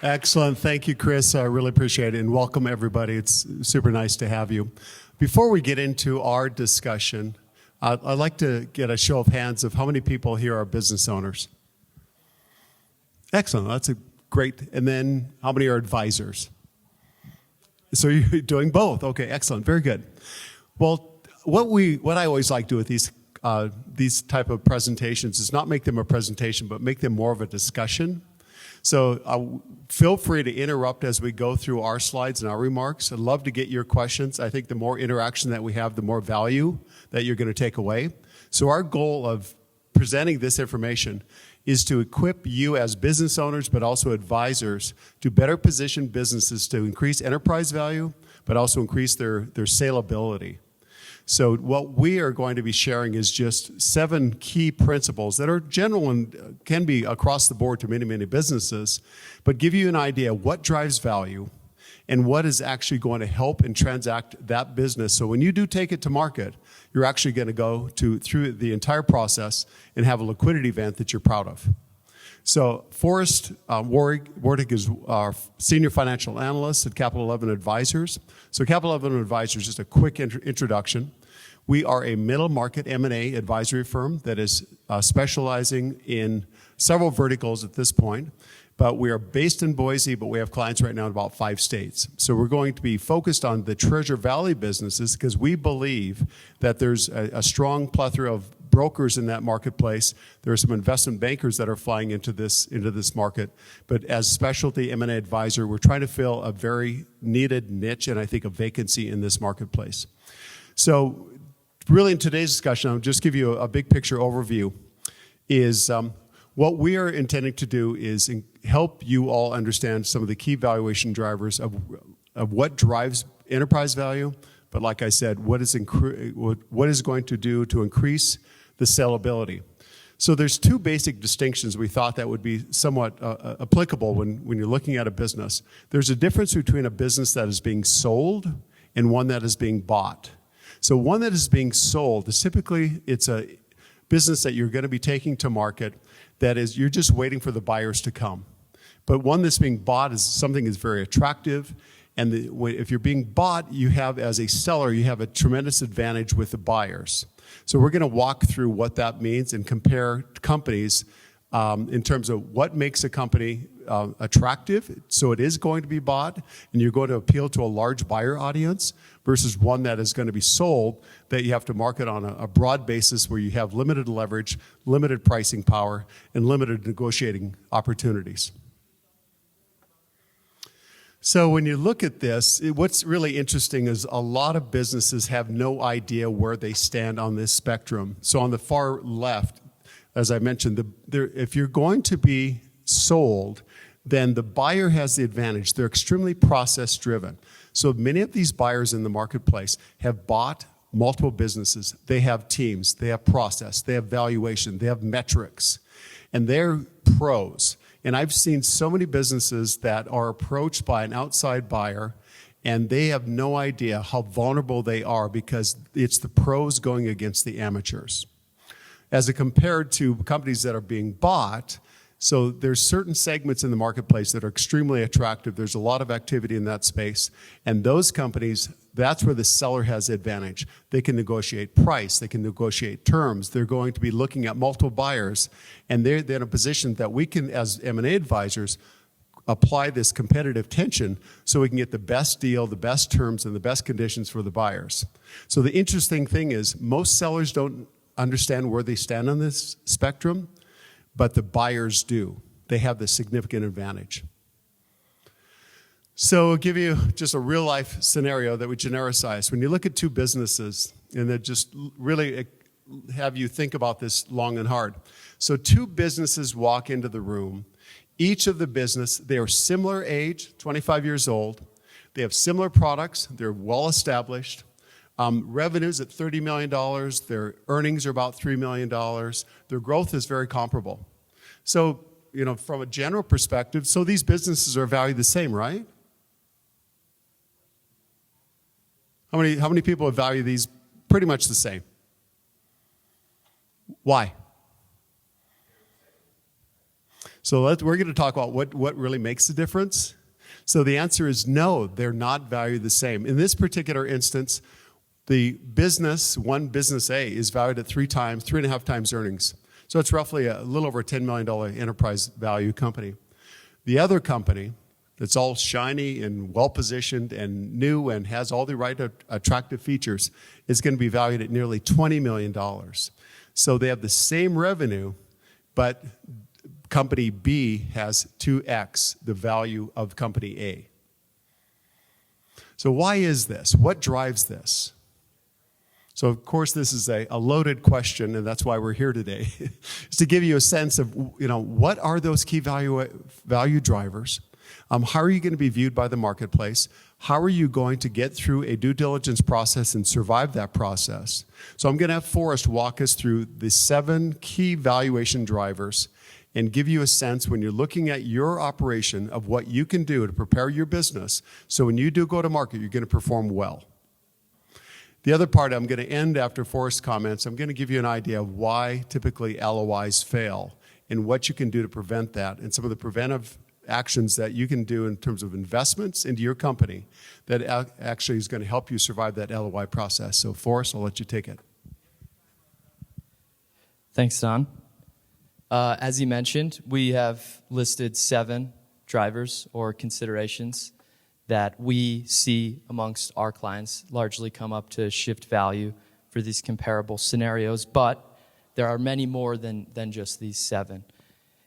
Excellent. Thank you, Chris. I really appreciate it. And welcome, everybody. It's super nice to have you. Before we get into our discussion, I'd like to get a show of hands of how many people here are business owners. Excellent. That's a great. And then how many are advisors? So you're doing both. Okay, excellent. Very good. Well, what I always like to do with these type of presentations is not make them a presentation, but make them more of a discussion. So feel free to interrupt as we go through our slides and our remarks. I'd love to get your questions. I think the more interaction that we have, the more value that you're going to take away. So our goal of presenting this information is to equip you as business owners, but also advisors, to better position businesses to increase enterprise value, but also increase their saleability. So what we are going to be sharing is just 7 key principles that are general and can be across the board to many, many businesses, but give you an idea of what drives value and what is actually going to help and transact that business. So when you do take it to market, you're actually going to go through the entire process and have a liquidity event that you're proud of. So Forrest Wardick is our senior financial analyst at Capital 11 Advisors. So Capital 11 Advisors, just a quick introduction. We are a middle market M&A advisory firm that is specializing in several verticals at this point. But we are based in Boise, but we have clients right now in about 5 states. So we're going to be focused on the Treasure Valley businesses because we believe that there's a strong plethora of brokers in that marketplace. There are some investment bankers that are flying into this market. But as specialty M&A advisor, we're trying to fill a very needed niche and I think a vacancy in this marketplace. So really in today's discussion, I'll just give you a big picture overview is what we are intending to do is help you all understand some of the key valuation drivers of what drives enterprise value, but like I said, what is going to do to increase the sellability. So there's 2 basic distinctions we thought that would be somewhat applicable when you're looking at a business. There's a difference between a business that is being sold and one that is being bought. So one that is being sold is typically it's a business that you're going to be taking to market that is you're just waiting for the buyers to come. But one that's being bought is something that's very attractive. And if you're being bought, you have, as a seller, you have a tremendous advantage with the buyers. So we're going to walk through what that means and compare companies in terms of what makes a company attractive. So it is going to be bought, and you're going to appeal to a large buyer audience versus one that is going to be sold that you have to market on a broad basis where you have limited leverage, limited pricing power, and limited negotiating opportunities. So when you look at this, what's really interesting is a lot of businesses have no idea where they stand on this spectrum. So on the far left, as I mentioned, if you're going to be sold, then the buyer has the advantage. They're extremely process-driven. So many of these buyers in the marketplace have bought multiple businesses. They have teams, they have process, they have valuation, they have metrics, and they're pros. And I've seen so many businesses that are approached by an outside buyer and they have no idea how vulnerable they are because it's the pros going against the amateurs. As compared to companies that are being bought, so there's certain segments in the marketplace that are extremely attractive. There's a lot of activity in that space. And those companies, that's where the seller has the advantage. They can negotiate price. They can negotiate terms. They're going to be looking at multiple buyers. And they're in a position that we can, as M&A advisors, apply this competitive tension so we can get the best deal, the best terms, and the best conditions for the buyers. So the interesting thing is most sellers don't understand where they stand on this spectrum, but the buyers do. They have the significant advantage. So I'll give you just a real life scenario that we genericize. When you look at 2 businesses, and that just really have you think about this long and hard. So 2 businesses walk into the room. Each of the business, they are similar age, 25 years old. They have similar products. They're well established. Revenues at $30 million. Their earnings are about $3 million. Their growth is very comparable. So, from a general perspective, so these businesses are valued the same, right? How many people would value these pretty much the same? Why? So we're going to talk about what really makes the difference. So the answer is no, they're not valued the same. In this particular instance, the one business A is valued at 3.5 times earnings. So it's roughly a little over a $10 million enterprise value company. The other company that's all shiny and well-positioned and new and has all the right attractive features is going to be valued at nearly $20 million. So they have the same revenue, but company B has 2x the value of company A. So why is this? What drives this? So of course this is a loaded question, and that's why we're here today, is to give you a sense of what are those key value drivers. How are you going to be viewed by the marketplace? How are you going to get through a due diligence process and survive that process? So I'm going to have Forrest walk us through the 7 key valuation drivers and give you a sense when you're looking at your operation of what you can do to prepare your business so when you do go to market, you're going to perform well. The other part I'm going to end after Forrest's comments, I'm going to give you an idea of why typically LOIs fail and what you can do to prevent that and some of the preventive actions that you can do in terms of investments into your company that actually is going to help you survive that LOI process. So Forrest, I'll let you take it. Thanks, Don. As you mentioned, we have listed 7 drivers or considerations that we see amongst our clients largely come up to shift value for these comparable scenarios, but there are many more than just these 7.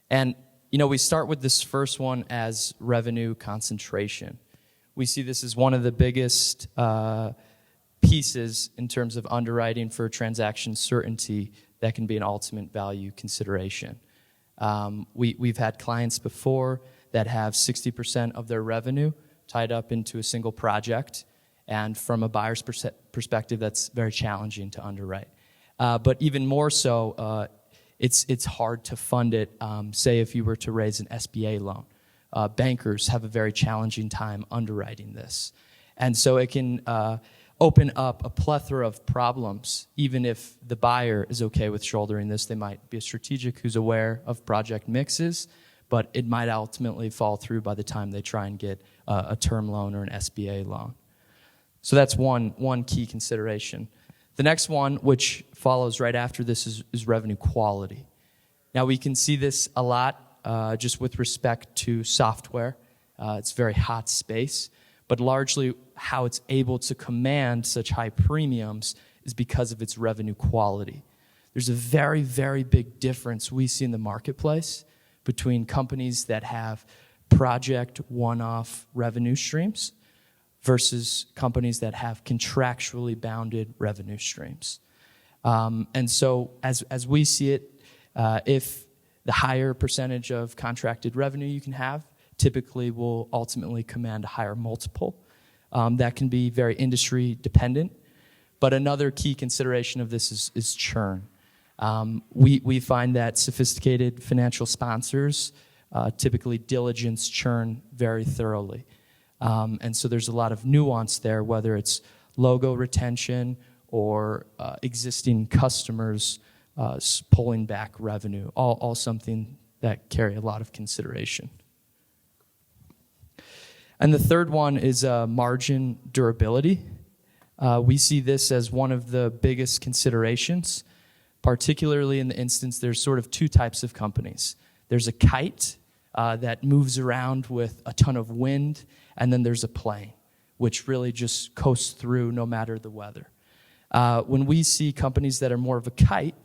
And we start with this first one as revenue concentration. We see this as one of the biggest pieces in terms of underwriting for transaction certainty that can be an ultimate value consideration. We've had clients before that have 60% of their revenue tied up into a single project, and from a buyer's perspective, that's very challenging to underwrite. But even more so, it's hard to fund it, say if you were to raise an SBA loan. Bankers have a very challenging time underwriting this. And so it can open up a plethora of problems. Even if the buyer is okay with shouldering this, they might be a strategic who's aware of project mixes, but it might ultimately fall through by the time they try and get a term loan or an SBA loan. So that's one key consideration. The next one, which follows right after this, is revenue quality. Now, we can see this a lot just with respect to software. It's a very hot space, but largely how it's able to command such high premiums is because of its revenue quality. There's a very, very big difference we see in the marketplace between companies that have project one-off revenue streams versus companies that have contractually bounded revenue streams. And so as we see it, if the higher percentage of contracted revenue you can have typically will ultimately command a higher multiple. That can be very industry dependent. But another key consideration of this is churn. We find that sophisticated financial sponsors typically diligence churn very thoroughly. And so there's a lot of nuance there, whether it's logo retention or existing customers pulling back revenue, all something that carry a lot of consideration. And the third one is margin durability. We see this as one of the biggest considerations, particularly in the instance there's sort of 2 types of companies. There's a kite that moves around with a ton of wind, and then there's a plane, which really just coasts through no matter the weather. When we see companies that are more of a kite,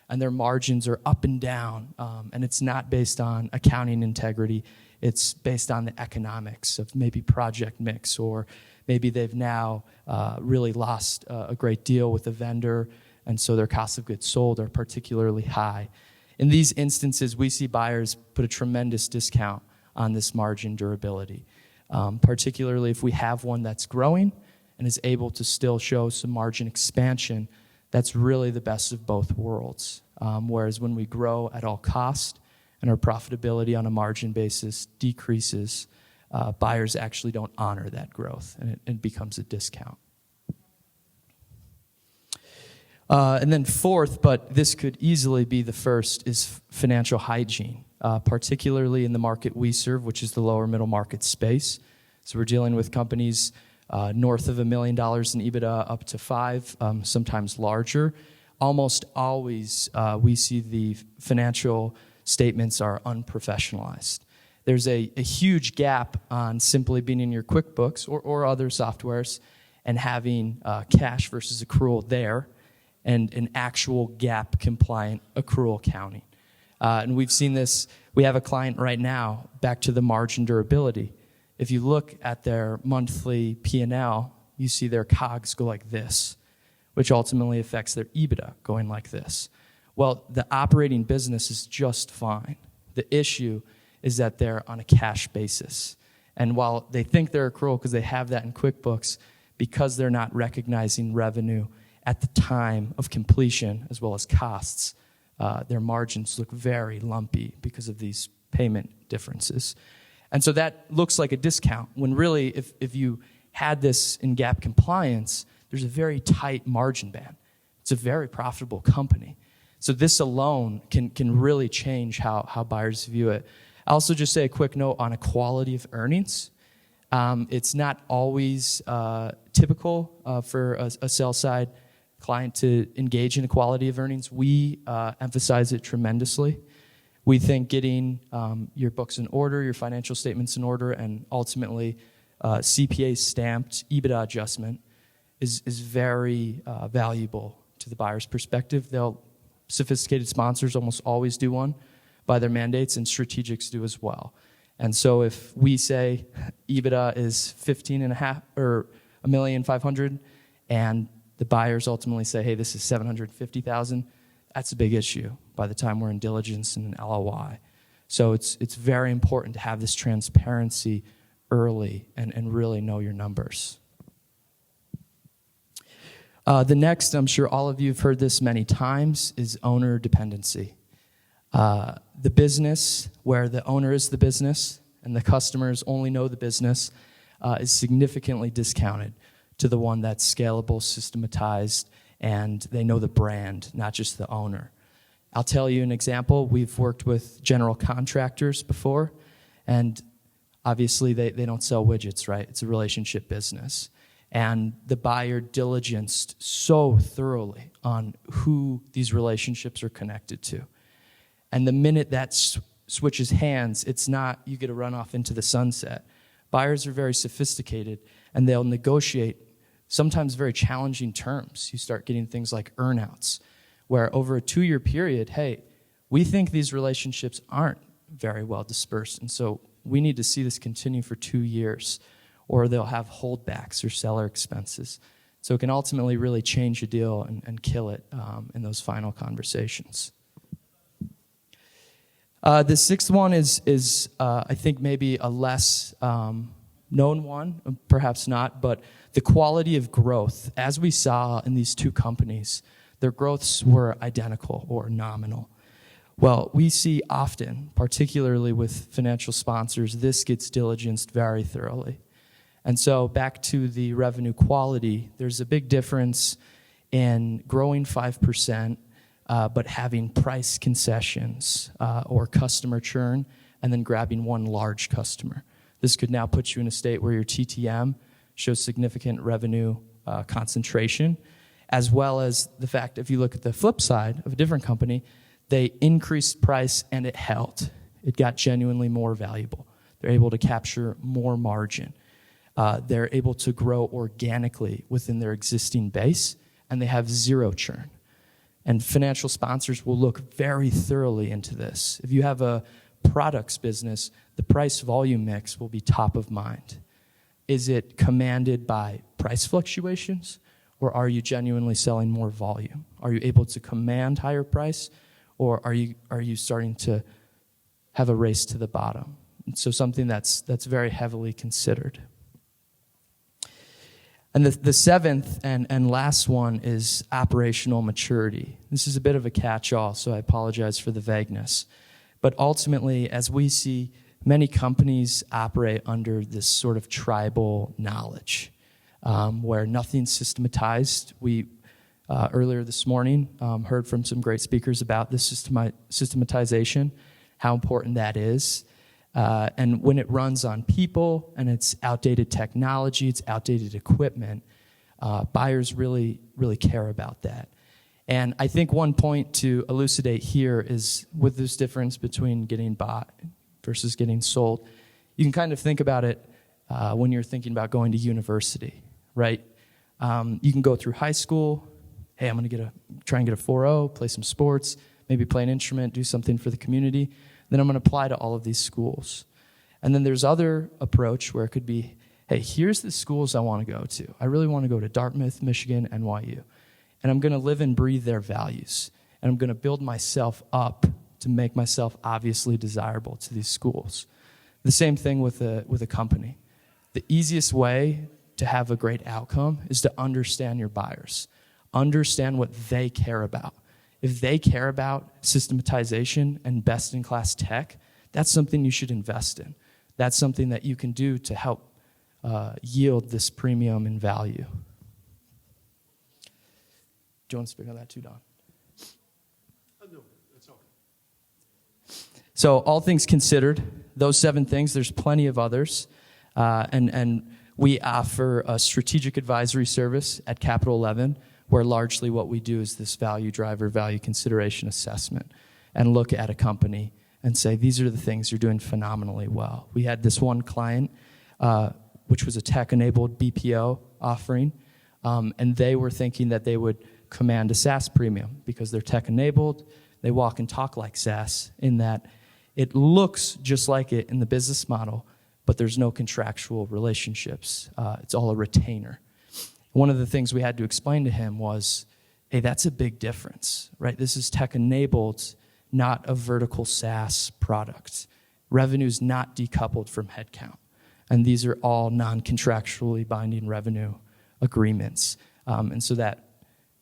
and their margins are up and down, and it's not based on accounting integrity, it's based on the economics of maybe project mix, or maybe they've now really lost a great deal with a vendor, and so their cost of goods sold are particularly high. In these instances, we see buyers put a tremendous discount on this margin durability, particularly if we have one that's growing and is able to still show some margin expansion. That's really the best of both worlds. Whereas when we grow at all cost and our profitability on a margin basis decreases, buyers actually don't honor that growth, and it becomes a discount. And then fourth, but this could easily be the first, is financial hygiene. particularly in the market we serve, which is the lower middle market space. So we're dealing with companies north of $1 million in EBITDA up to $5 million, sometimes larger. Almost always we see the financial statements are unprofessionalized. There's a huge gap on simply being in your QuickBooks or other softwares and having cash versus accrual there and an actual GAAP-compliant accrual counting. And we've seen this. We have a client right now, back to the margin durability. If you look at their monthly P&L, you see their COGS go like this, which ultimately affects their EBITDA going like this. Well, the operating business is just fine. The issue is that they're on a cash basis. And while they think they're accrual because they have that in QuickBooks, because they're not recognizing revenue at the time of completion as well as costs, their margins look very lumpy because of these payment differences. And so that looks like a discount when really if you had this in GAAP compliance, there's a very tight margin band. It's a very profitable company. So this alone can really change how buyers view it. I'll also just say a quick note on equality of earnings. It's not always typical for a sell-side client to engage in equality of earnings. We emphasize it tremendously. We think getting your books in order, your financial statements in order, and ultimately CPA-stamped EBITDA adjustment is very valuable to the buyer's perspective. Sophisticated sponsors almost always do one by their mandates, and strategics do as well. And so if we say EBITDA is 15.5 or $1,500,000, and the buyers ultimately say, hey, this is $750,000, that's a big issue by the time we're in diligence and an LOI. So it's very important to have this transparency early and really know your numbers. The next, I'm sure all of you have heard this many times, is owner dependency. The business where the owner is the business and the customers only know the business is significantly discounted to the one that's scalable, systematized, and they know the brand, not just the owner. I'll tell you an example. We've worked with general contractors before, and obviously they don't sell widgets, right? It's a relationship business. And the buyer diligenced so thoroughly on who these relationships are connected to. And the minute that switches hands, it's not you get to run off into the sunset. Buyers are very sophisticated, and they'll negotiate sometimes very challenging terms. You start getting things like earnouts, where over a 2-year period, hey, we think these relationships aren't very well dispersed, and so we need to see this continue for 2 years, or they'll have holdbacks or seller expenses. So it can ultimately really change a deal and kill it in those final conversations. The sixth one is I think maybe a less known one, perhaps not, but the quality of growth. As we saw in these two companies, their growths were identical or nominal. Well, we see often, particularly with financial sponsors, this gets diligenced very thoroughly. And so back to the revenue quality, there's a big difference in growing 5%, but having price concessions or customer churn, and then grabbing one large customer. This could now put you in a state where your TTM shows significant revenue concentration, as well as the fact, if you look at the flip side of a different company, they increased price and it held. It got genuinely more valuable. They're able to capture more margin. They're able to grow organically within their existing base, and they have zero churn. And financial sponsors will look very thoroughly into this. If you have a products business, the price volume mix will be top of mind. Is it commanded by price fluctuations, or are you genuinely selling more volume? Are you able to command higher price, or are you starting to have a race to the bottom? And so something that's very heavily considered. And the seventh and last one is operational maturity. This is a bit of a catch-all, so I apologize for the vagueness. But ultimately, as we see, many companies operate under this sort of tribal knowledge, where nothing's systematized. We, earlier this morning, heard from some great speakers about this systematization. how important that is. And when it runs on people and it's outdated technology, it's outdated equipment, buyers really, really care about that. And I think one point to elucidate here is with this difference between getting bought versus getting sold, you can kind of think about it when you're thinking about going to university, right? You can go through high school. Hey, I'm going to try and get a 4.0, play some sports, maybe play an instrument, do something for the community. Then I'm going to apply to all of these schools. And then there's other approach where it could be, hey, here's the schools I want to go to. I really want to go to Dartmouth, Michigan, NYU. And I'm going to live and breathe their values. And I'm going to build myself up to make myself obviously desirable to these schools. The same thing with a company. The easiest way to have a great outcome is to understand your buyers. Understand what they care about. If they care about systematization and best-in-class tech, that's something you should invest in. That's something that you can do to help yield this premium in value. Do you want to speak on that too, Don? No, that's okay. So all things considered, those 7 things, there's plenty of others. And we offer a strategic advisory service at Capital 11, where largely what we do is this value driver, value consideration assessment, and look at a company and say, these are the things you're doing phenomenally well. We had this one client, which was a tech-enabled BPO offering, and they were thinking that they would command a SaaS premium because they're tech-enabled. They walk and talk like SaaS in that it looks just like it in the business model, but there's no contractual relationships. It's all a retainer. One of the things we had to explain to him was, hey, that's a big difference, right? This is tech-enabled, not a vertical SaaS product. Revenue's not decoupled from headcount. And these are all non-contractually binding revenue agreements. And so that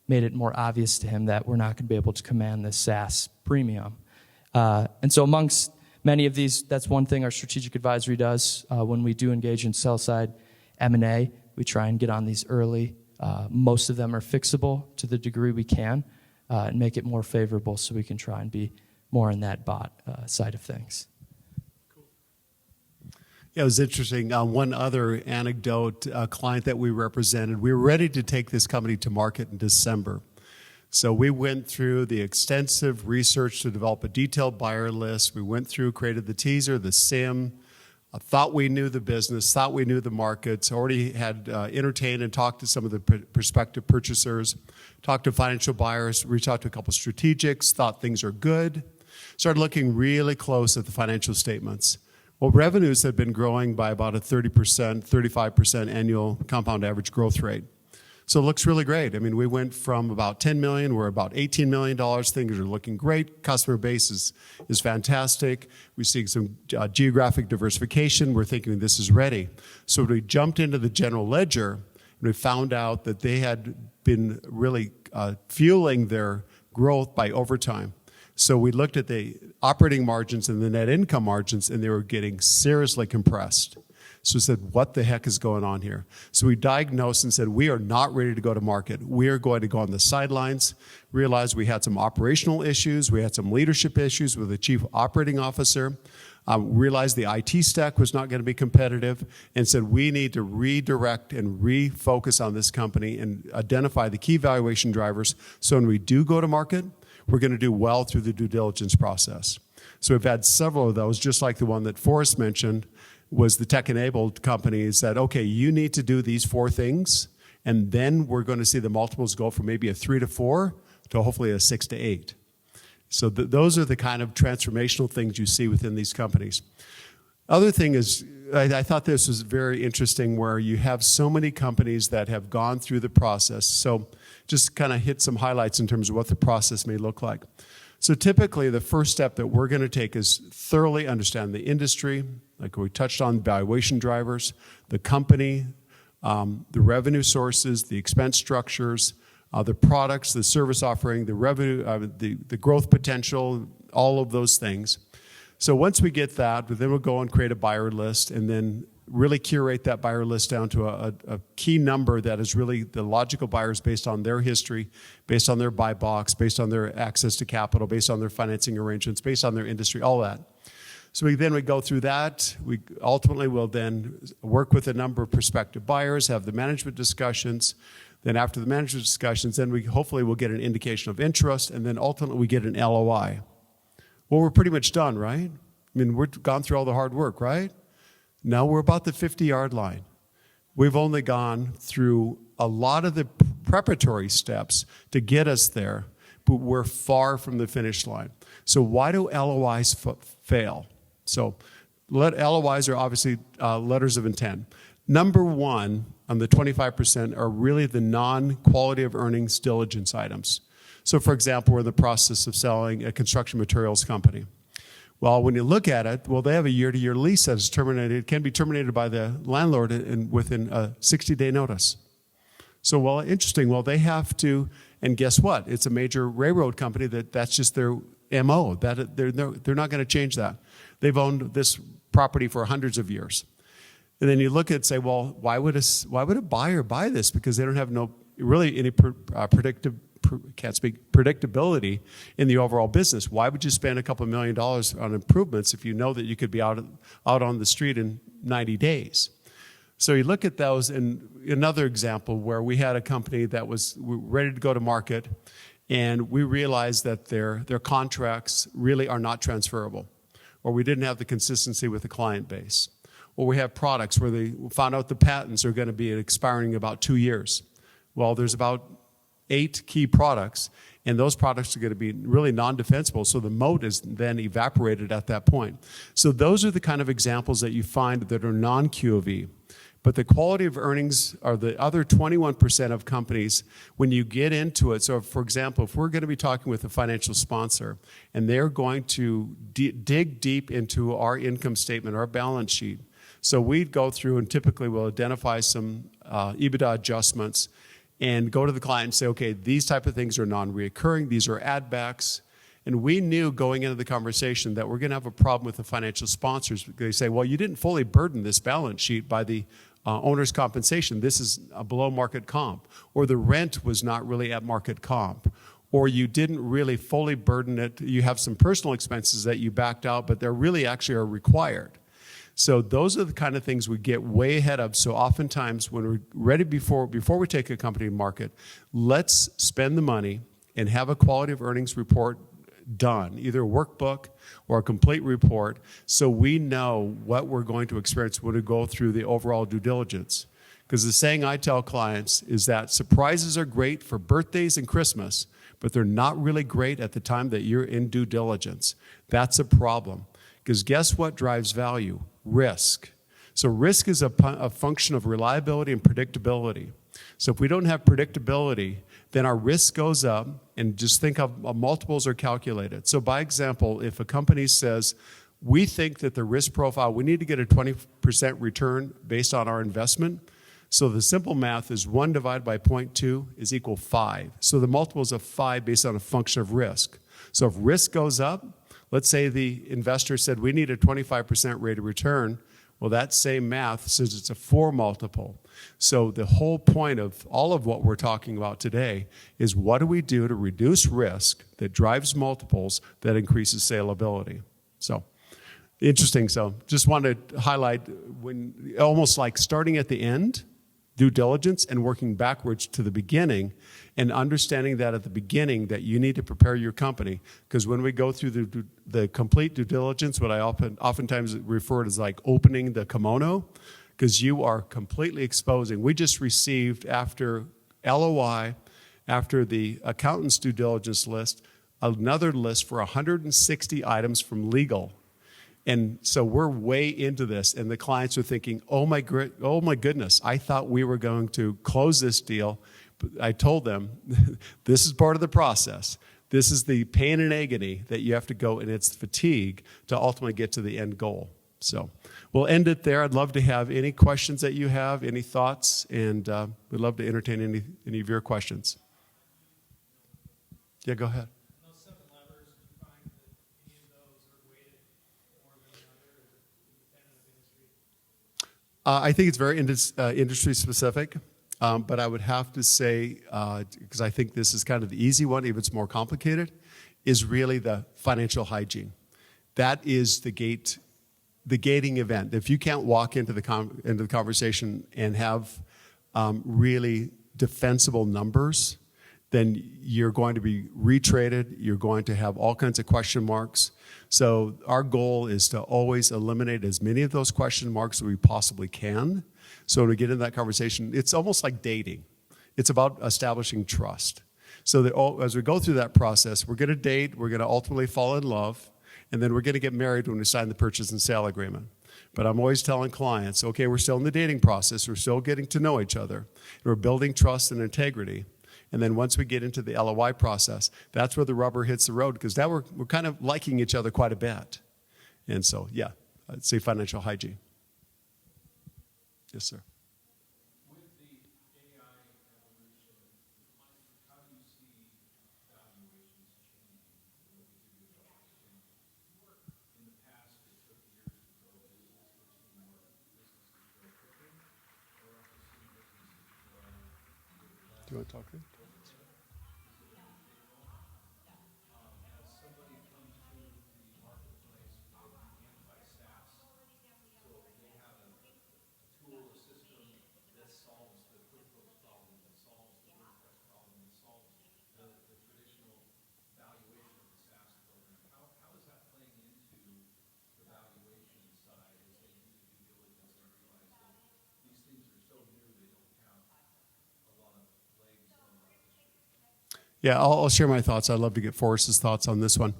made it more obvious to him that we're not going to be able to command this SaaS premium. And so amongst many of these, that's one thing our strategic advisory does. When we do engage in sell-side M&A, we try and get on these early. Most of them are fixable to the degree we can and make it more favorable so we can try and be more in that bot side of things. Yeah, it was interesting. One other anecdote, a client that we represented, we were ready to take this company to market in December. So we went through the extensive research to develop a detailed buyer list. We went through, created the teaser, the SIM, thought we knew the business, thought we knew the markets, already had entertained and talked to some of the prospective purchasers, talked to financial buyers, reached out to a couple of strategics, thought things are good, started looking really close at the financial statements. Well, revenues had been growing by about a 30%, 35% annual compound average growth rate. So it looks really great. I mean, we went from about $10 million, we're about $18 million. Things are looking great. Customer base is fantastic. We're seeing some geographic diversification. We're thinking this is ready. So we jumped into the general ledger, and we found out that they had been really fueling their growth by overtime. So we looked at the operating margins and the net income margins, and they were getting seriously compressed. So we said, what the heck is going on here? So we diagnosed and said, we are not ready to go to market. We are going to go on the sidelines. Realized we had some operational issues. We had some leadership issues with the chief operating officer. Realized the IT stack was not going to be competitive, and said we need to redirect and refocus on this company and identify the key valuation drivers so when we do go to market, we're going to do well through the due diligence process. So we've had several of those, just like the one that Forrest mentioned, was the tech-enabled company said, okay, you need to do these 4 things, and then we're going to see the multiples go from maybe a 3 to 4 to hopefully a 6 to 8. So those are the kind of transformational things you see within these companies. Other thing is, I thought this was very interesting where you have so many companies that have gone through the process. So just kind of hit some highlights in terms of what the process may look like. So typically the first step that we're going to take is thoroughly understand the industry, like we touched on valuation drivers, the company, the revenue sources, the expense structures, the products, the service offering, the revenue, the growth potential, all of those things. So once we get that, then we'll go and create a buyer list and then really curate that buyer list down to a key number that is really the logical buyers based on their history, based on their buy box, based on their access to capital, based on their financing arrangements, based on their industry, all that. So we go through that. We ultimately will then work with a number of prospective buyers, have the management discussions. Then after the management discussions, then we hopefully will get an indication of interest, and then ultimately we get an LOI. Well, we're pretty much done, right? I mean, we've gone through all the hard work, right? Now we're about the 50-yard line. We've only gone through a lot of the preparatory steps to get us there, but we're far from the finish line. So why do LOIs fail? So LOIs are obviously letters of intent. Number one on the 25% are really the non-quality of earnings diligence items. So for example, we're in the process of selling a construction materials company. Well, when you look at it, well, they have a year-to-year lease that is terminated. It can be terminated by the landlord within a 60-day notice. So, well, interesting. Well, they have to, and guess what? It's a major railroad company that's just their MO. That they're not going to change that. They've owned this property for hundreds of years. And then you look at it and say, well, why would a buyer buy this? Because they don't have any predictability in the overall business. Why would you spend a couple $1 million on improvements if you know that you could be out on the street in 90 days? So you look at those, and another example where we had a company that was ready to go to market, and we realized that their contracts really are not transferable, or we didn't have the consistency with the client base. Or we have products where they found out the patents are going to be expiring in about 2 years. Well, there's about 8 key products, and those products are going to be really non-defensible, so the moat is then evaporated at that point. So those are the kind of examples that you find that are non-Q of E. But the quality of earnings are the other 21% of companies when you get into it. So for example, if we're going to be talking with a financial sponsor and they're going to dig deep into our income statement, our balance sheet, so we'd go through and typically we'll identify some EBITDA adjustments and go to the client and say, okay, these type of things are non-reoccurring, these are add backs. And we knew going into the conversation that we're going to have a problem with the financial sponsors. They say, well, you didn't fully burden this balance sheet by the owner's compensation. This is a below market comp. Or the rent was not really at market comp. Or you didn't really fully burden it. You have some personal expenses that you backed out, but they're really actually are required. So those are the kind of things we get way ahead of. So oftentimes when we're ready before we take a company to market, let's spend the money and have a quality of earnings report done, either a workbook or a complete report, so we know what we're going to experience when we go through the overall due diligence. Because the saying I tell clients is that surprises are great for birthdays and Christmas, but they're not really great at the time that you're in due diligence. That's a problem. Because guess what drives value? Risk. So risk is a function of reliability and predictability. So if we don't have predictability, then our risk goes up, and just think of multiples are calculated. So by example, if a company says, we think that the risk profile, we need to get a 20% return based on our investment. So the simple math is 1 divided by 0.2 is equal 5. So the multiple is of 5 based on a function of risk. So if risk goes up, let's say the investor said we need a 25% rate of return. Well, that same math says it's a 4 multiple. So the whole point of all of what we're talking about today is what do we do to reduce risk that drives multiples that increases salability. So interesting. So just wanted to highlight when almost like starting at the end, due diligence, and working backwards to the beginning, and understanding that at the beginning that you need to prepare your company. Because when we go through the complete due diligence, what I oftentimes refer to as like opening the kimono, because you are completely exposing. We just received after LOI, after the accountant's due diligence list, another list for 160 items from legal. And so we're way into this, and the clients are thinking, oh my goodness, I thought we were going to close this deal. But I told them, this is part of the process. This is the pain and agony that you have to go, and it's fatigue to ultimately get to the end goal. So we'll end it there. I'd love to have any questions that you have, any thoughts, and we'd love to entertain any of your questions. Yeah, go ahead. I think it's very industry specific, but I would have to say, because I think this is kind of the easy one, if it's more complicated, is really the financial hygiene. That is the gating event. If you can't walk into the conversation and have really defensible numbers, then you're going to be retraded. You're going to have all kinds of question marks. So our goal is to always eliminate as many of those question marks as we possibly can. So to get in that conversation, it's almost like dating. It's about establishing trust. So that as we go through that process, we're going to date, we're going to ultimately fall in love, and then we're going to get married when we sign the purchase and sale agreement. But I'm always telling clients, okay, we're still in the dating process. We're still getting to know each other. We're building trust and integrity. And then once we get into the LOI process, that's where the rubber hits the road, because now we're kind of liking each other quite a bit. And so, yeah, I'd say financial hygiene. Yes, sir. With the AI evolution, how do you see valuations changing? In the past, it took years to grow business. We're seeing more businesses grow quicker. We're also seeing businesses grow less. Do you want to talk to me? As somebody comes to the marketplace with the anti-SaaS, so they have a tool, a system that solves the QuickBooks problem, that solves the WordPress problem, that solves the traditional valuation of the SaaS program. How is that playing into the valuation side as they do the due diligence and realize that these things are so new they don't have a lot of legs and a lot of history? Yeah, I'll share my thoughts. I'd love to get Forrest's thoughts on this one.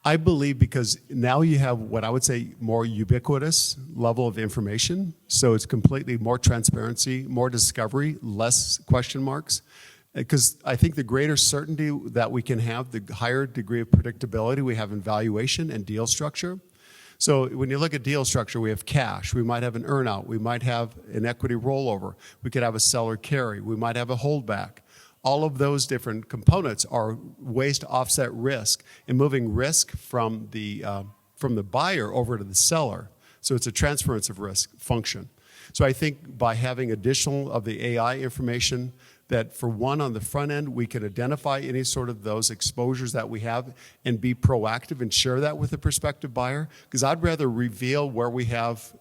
I believe because now you have what I would say more ubiquitous level of information. So it's completely more transparency, more discovery, less question marks. Because I think the greater certainty that we can have, the higher degree of predictability we have in valuation and deal structure. So when you look at deal structure, we have cash. We might have an earnout. We might have an equity rollover. We could have a seller carry. We might have a holdback. All of those different components are ways to offset risk and moving risk from the buyer over to the seller. So it's a transference of risk function. So I think by having additional of the AI information, that for one, on the front end, we can identify any sort of those exposures that we have and be proactive and share that with the prospective buyer. Because I'd rather reveal where we have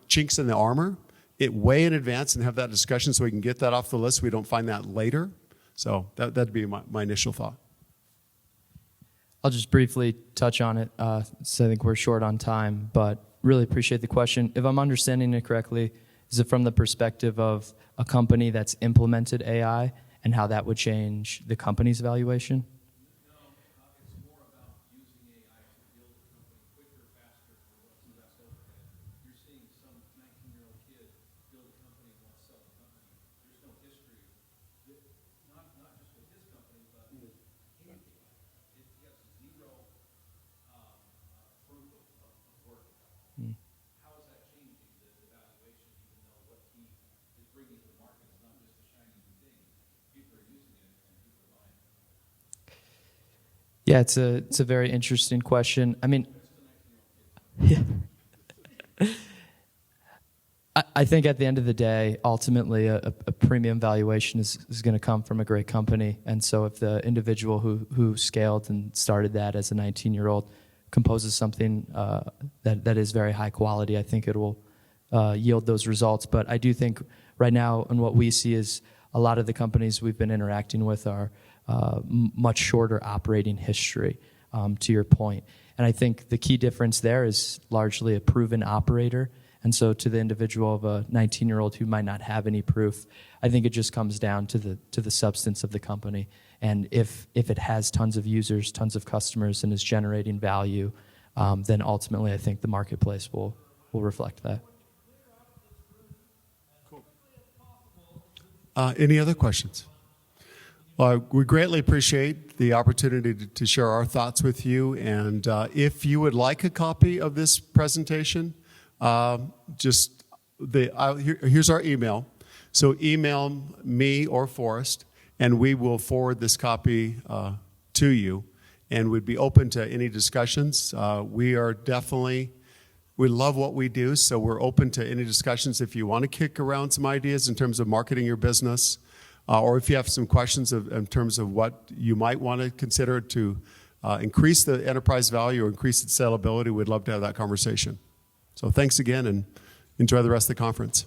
chinks in the armor it way in advance and have that discussion so we can get that off the list. We don't find that later. So that'd be my initial thought. I'll just briefly touch on it. So I think we're short on time, but really appreciate the question. If I'm understanding it correctly, is it from the perspective of a company that's implemented AI and how that would change the company's valuation? No, it's more about using AI to build a company quicker, faster, for less overhead. You're seeing some 19-year-old kid build a company and want to sell the company. There's no history, not just with his company, but with any AI. He has zero proof of work. How is that changing the valuation, even though what he is bringing to the market is not just a shiny new thing? People are using it and people are buying it. Yeah, it's a very interesting question. I mean, I think at the end of the day, ultimately, a premium valuation is going to come from a great company. And so if the individual who scaled and started that as a 19-year-old composes something that is very high quality, I think it will yield those results. But I do think right now, and what we see is a lot of the companies we've been interacting with are much shorter operating history, to your point. And I think the key difference there is largely a proven operator. And so to the individual of a 19-year-old who might not have any proof, I think it just comes down to the substance of the company. And if it has tons of users, tons of customers, and is generating value, then ultimately I think the marketplace will reflect that. Cool. Any other questions? Well, we greatly appreciate the opportunity to share our thoughts with you. And if you would like a copy of this presentation, here's our email. So email me or Forrest, and we will forward this copy to you. And we'd be open to any discussions. We are definitely We love what we do, so we're open to any discussions if you want to kick around some ideas in terms of marketing your business, or if you have some questions in terms of what you might want to consider to increase the enterprise value or increase its sellability. We'd love to have that conversation. So thanks again, and enjoy the rest of the conference.